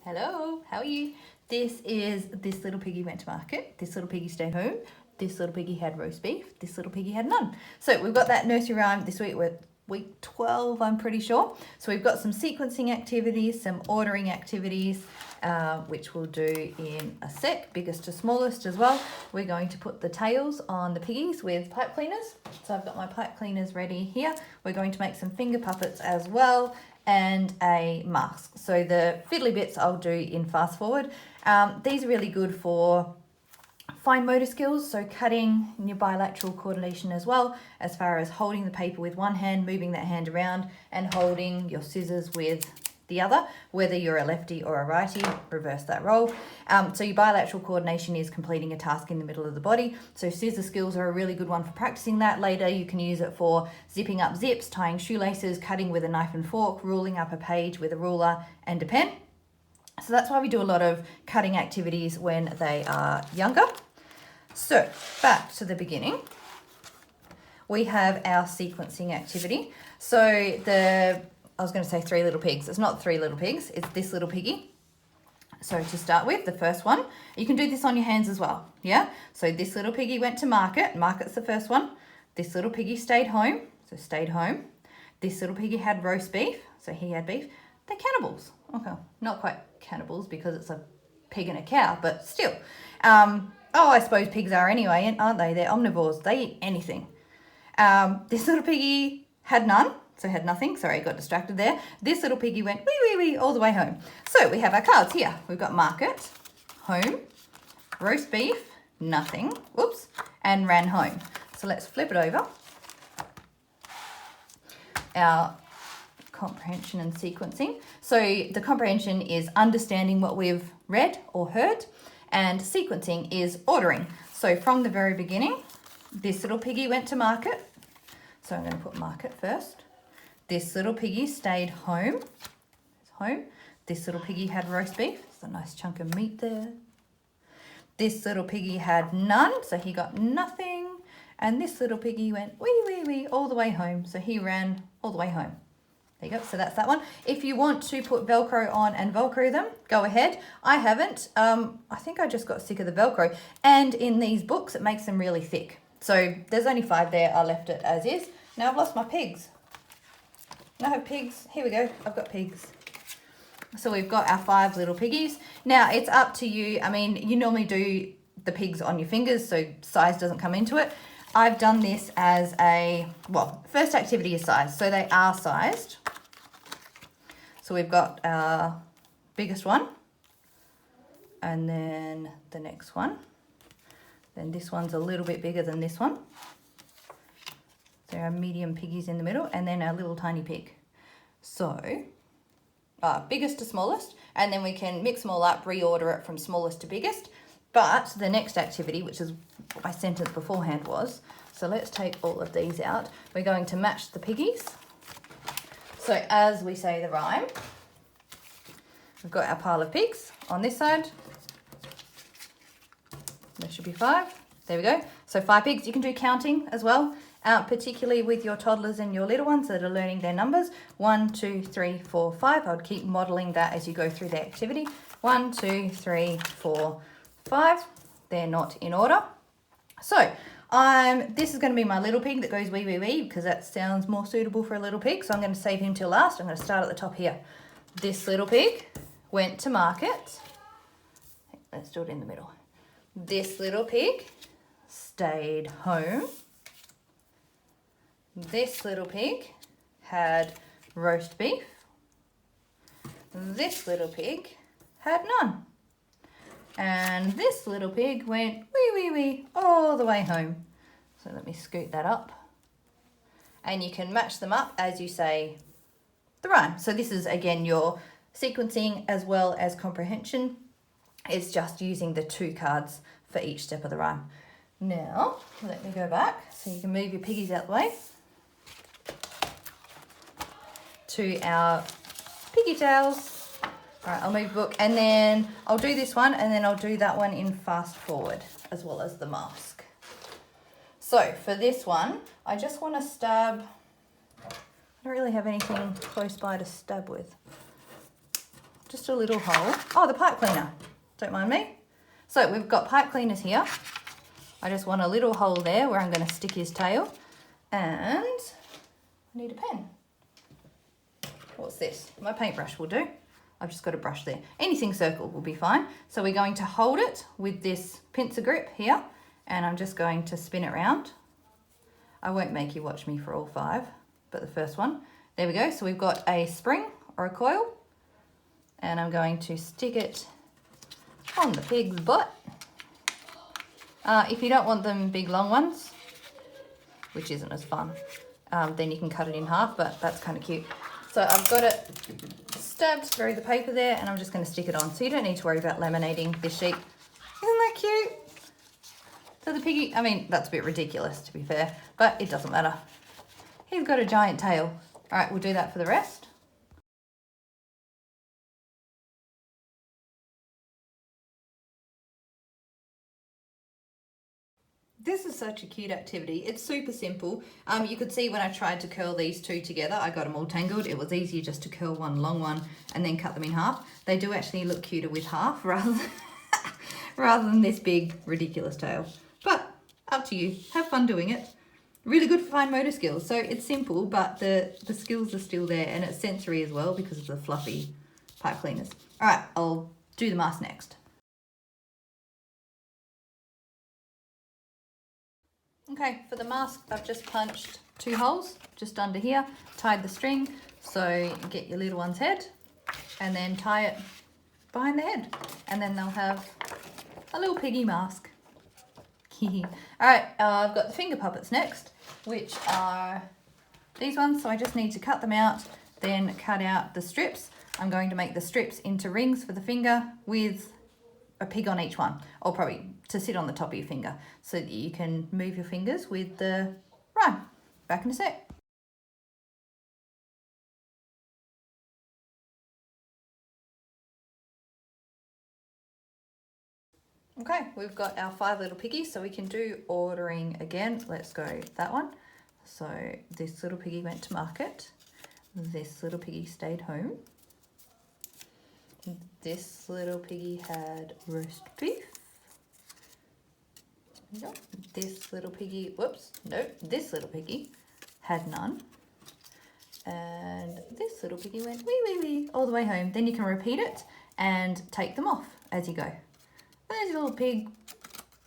Hello, how are you? This little piggy went to market, this little piggy stayed home, this little piggy had roast beef, this little piggy had none. So we've got that nursery rhyme this week. We're week 12, I'm pretty sure. So we've got some sequencing activities, some ordering activities, which we'll do in a sec, biggest to smallest as well. We're going to put the tails on the piggies with pipe cleaners. So I've got my pipe cleaners ready here. We're going to make some finger puppets as well, and a mask. So the fiddly bits I'll do in fast forward. These are really good for fine motor skills, so cutting, and your bilateral coordination as well, as far as holding the paper with one hand, moving that hand around, and holding your scissors with the other, whether you're a lefty or a righty, reverse that role. So your bilateral coordination is completing a task in the middle of the body. So scissor skills are a really good one for practicing that. Later you can use it for zipping up zips, tying shoelaces, cutting with a knife and fork, ruling up a page with a ruler and a pen. So that's why we do a lot of cutting activities when they are younger. So back to the beginning, we have our sequencing activity. So I was going to say three little pigs. It's not three little pigs, it's this little piggy. So to start with, the first one, you can do this on your hands as well, yeah? So this little piggy went to market, market's the first one. This little piggy stayed home, so stayed home. This little piggy had roast beef, so he had beef. They're cannibals. Okay, not quite cannibals because it's a pig and a cow, but still. I suppose pigs are anyway, aren't they? They're omnivores, they eat anything. This little piggy had none. So had nothing, sorry, I got distracted there. This little piggy went wee, wee, wee, all the way home. So we have our cards here. We've got market, home, roast beef, nothing, whoops, and ran home. So let's flip it over. Our comprehension and sequencing. So the comprehension is understanding what we've read or heard, and sequencing is ordering. So from the very beginning, this little piggy went to market. So I'm going to put market first. This little piggy stayed home. Home. This little piggy had roast beef. There's a nice chunk of meat there. This little piggy had none, so he got nothing. And this little piggy went wee, wee, wee all the way home. So he ran all the way home. There you go. So that's that one. If you want to put Velcro on and Velcro them, go ahead. I haven't. I think I just got sick of the Velcro. And in these books, it makes them really thick. So there's only 5 there. I left it as is. Now I've lost my pigs. I have pigs. Here we go. I've got pigs. So we've got our 5 little piggies. Now it's up to you. I mean, you normally do the pigs on your fingers, so size doesn't come into it. I've done this as first activity is size. So they are sized. So we've got our biggest one. And then the next one. Then this one's a little bit bigger than this one. There are medium piggies in the middle, and then our little tiny pig. So, biggest to smallest, and then we can mix them all up, reorder it from smallest to biggest. But the next activity, which is what my sentence beforehand was, so let's take all of these out. We're going to match the piggies. So as we say the rhyme, we've got our pile of pigs on this side. There should be 5. There we go. So 5 pigs. You can do counting as well. Particularly with your toddlers and your little ones that are learning their numbers. 1, 2, 3, 4, 5. I would keep modelling that as you go through the activity. 1, 2, 3, 4, 5. They're not in order. So this is going to be my little pig that goes wee, wee, wee, because that sounds more suitable for a little pig. So I'm going to save him till last. I'm going to start at the top here. This little pig went to market. Let's do it in the middle. This little pig stayed home. This little pig had roast beef. This little pig had none. And this little pig went wee, wee, wee all the way home. So let me scoot that up. And you can match them up as you say the rhyme. So this is, again, your sequencing as well as comprehension. It's just using the 2 cards for each step of the rhyme. Now, let me go back so you can move your piggies out the way. To our piggy tails. All right, I'll move the book, and then I'll do this one, and then I'll do that one in fast forward, as well as the mask. So for this one, I just want to stab. I don't really have anything close by to stab with. just a little hole. Oh, the pipe cleaner, don't mind me. So we've got pipe cleaners here. I just want a little hole there where I'm going to stick his tail, and I need a pen. What's this? My paintbrush will do. I've just got a brush there. Anything circle will be fine. So we're going to hold it with this pincer grip here, and I'm just going to spin it round. I won't make you watch me for all 5, but the first one. There we go. So we've got a spring or a coil, and I'm going to stick it on the pig's butt. If you don't want them big long ones, which isn't as fun, then you can cut it in half, but that's kind of cute. So I've got it stabbed through the paper there, and I'm just going to stick it on. So you don't need to worry about laminating this sheet. Isn't that cute? So the piggy, I mean, that's a bit ridiculous to be fair, but it doesn't matter. He's got a giant tail. All right, we'll do that for the rest. This is such a cute activity. It's super simple. You could see when I tried to curl these two together, I got them all tangled. It was easier just to curl one long one and then cut them in half. They do actually look cuter with half rather than this big ridiculous tail. But up to you. Have fun doing it. Really good for fine motor skills. So it's simple, but the skills are still there, and it's sensory as well because of the fluffy pipe cleaners. All right, I'll do the mask next. Okay, for the mask, I've just punched 2 holes just under here, tied the string, so you get your little one's head, and then tie it behind the head, and then they'll have a little piggy mask. All right, I've got the finger puppets next, which are these ones, so I just need to cut them out, then cut out the strips. I'm going to make the strips into rings for the finger with a pig on each one, or probably to sit on the top of your finger so that you can move your fingers with the rhyme. Back in a sec. Okay, we've got our 5 little piggies, so we can do ordering again. Let's go that one. So this little piggy went to market. This little piggy stayed home. This little piggy had roast beef. This little piggy, whoops, no, this little piggy had none. And this little piggy went wee wee wee all the way home. Then you can repeat it and take them off as you go. There's your little pig,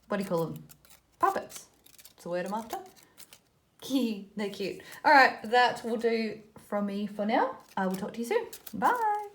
what do you call them? Puppets. It's the word I'm after. They're cute. All right, that will do from me for now. I will talk to you soon. Bye.